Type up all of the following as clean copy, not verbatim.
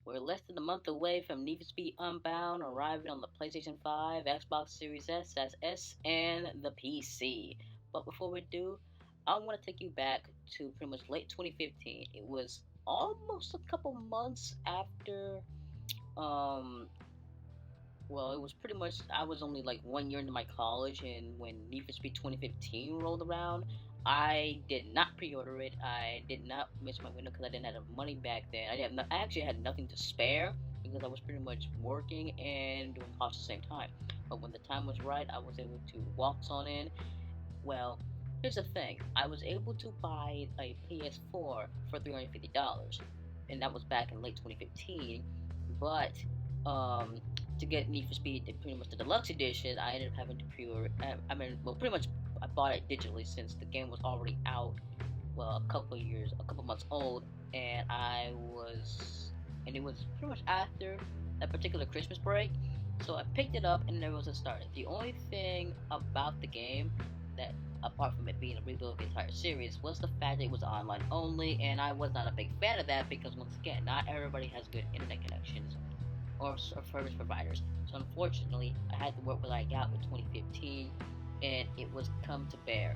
We're less than a month away from Need for Speed Unbound arriving on the PlayStation 5, Xbox Series S, and the PC. But before we do, I want to take you back to pretty much late 2015. It was almost a couple months after, um, well, it was pretty much, I was only like 1 year into my college, and when Need for Speed 2015 rolled around, I did not pre-order it. I did not miss my window because I didn't have money back then. I actually had nothing to spare because I was pretty much working and doing college at the same time. But when the time was right, I was able to waltz on in. Well, here's the thing. I was able to buy a PS4 for $350, and that was back in late 2015. But um, to get Need for Speed, pretty much the deluxe edition, I ended up having to pre-order. Well, pretty much I bought it digitally since the game was already out. Well, a couple months old, and it was pretty much after that particular Christmas break. So I picked it up, and there was a start. The only thing about the game that, apart from it being a rebuild of the entire series, was the fact that it was online only, and I was not a big fan of that because, once again, not everybody has good internet connections or service providers. So unfortunately, I had to work with what I got with 2015, and it was come to bear.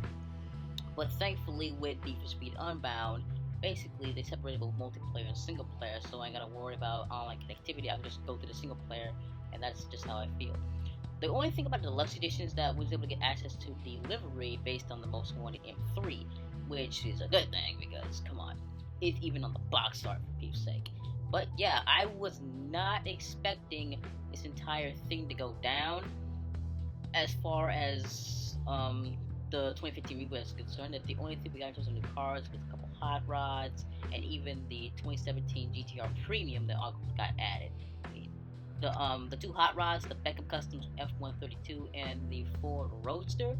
But thankfully, with Need for Speed Unbound, basically they separated both multiplayer and single player, so I ain't gotta worry about online connectivity. I can just go to the single player, and that's just how I feel. The only thing about the deluxe edition is that I was able to get access to delivery based on the Most Wanted M3, which is a good thing because, come on, it's even on the box art for peeps' sake. But yeah, I was not expecting this entire thing to go down as far as the 2015 Reboot is concerned. That the only thing we got in terms of new cars was a couple hot rods and even the 2017 GTR Premium that all got added. The two hot rods, the Beckham Customs F132 and the Ford Roadster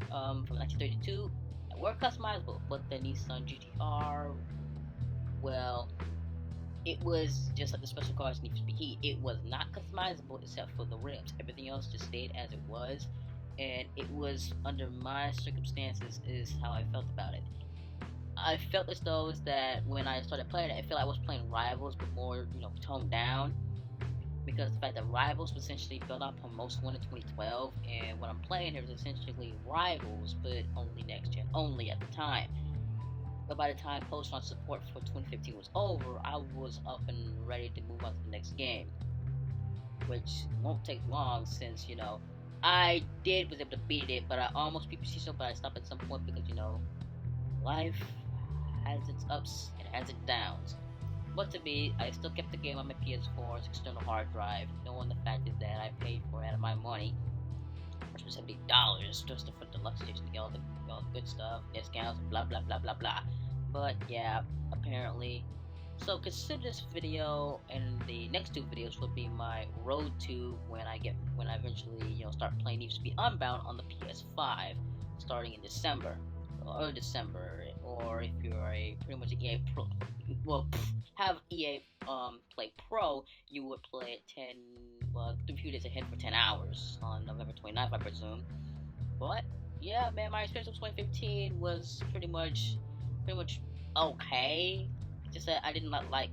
from 1932, were customizable, but the Nissan GTR, well, it was just like the special cars Need for Speed Heat. It was not customizable except for the rims. Everything else just stayed as it was, and it was, under my circumstances, is how I felt about it. I felt as though that when I started playing it, I felt like I was playing Rivals, but more, toned down. Because the fact that Rivals was essentially built up on Most Wanted 2012, and what I'm playing here is essentially Rivals, but only next gen, only at the time. But by the time post-launch support for 2015 was over, I was up and ready to move on to the next game, which won't take long since, I was able to beat it, but I almost beat Preciso, but I stopped at some point because, life has its ups and has its downs. But to me, I still kept the game on my PS4's external hard drive, knowing the fact is that I paid for it out of my money, which was $70 just for the deluxe edition to get all the good stuff, discounts, blah blah blah blah blah. But yeah, apparently. So consider this video, and the next two videos will be my road to when I eventually start playing Need for Speed Unbound on the PS5, starting in December. Or if you're a pretty much EA Pro, have EA Play Pro, you would play it 3 few days ahead for 10 hours on November 29th, I presume. But yeah, man, my experience with 2015 was pretty much okay. Just that I did not like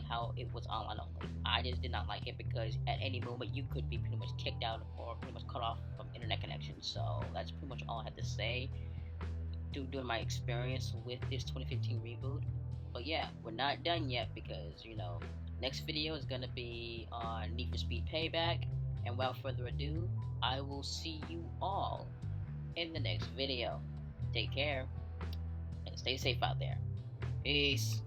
how it was online only. I just did not like it because at any moment you could be pretty much kicked out or pretty much cut off from internet connection. So that's pretty much all I had to say during my experience with this 2015 reboot. But yeah, we're not done yet because, next video is going to be on Need for Speed Payback. And without further ado, I will see you all in the next video. Take care and stay safe out there. Peace.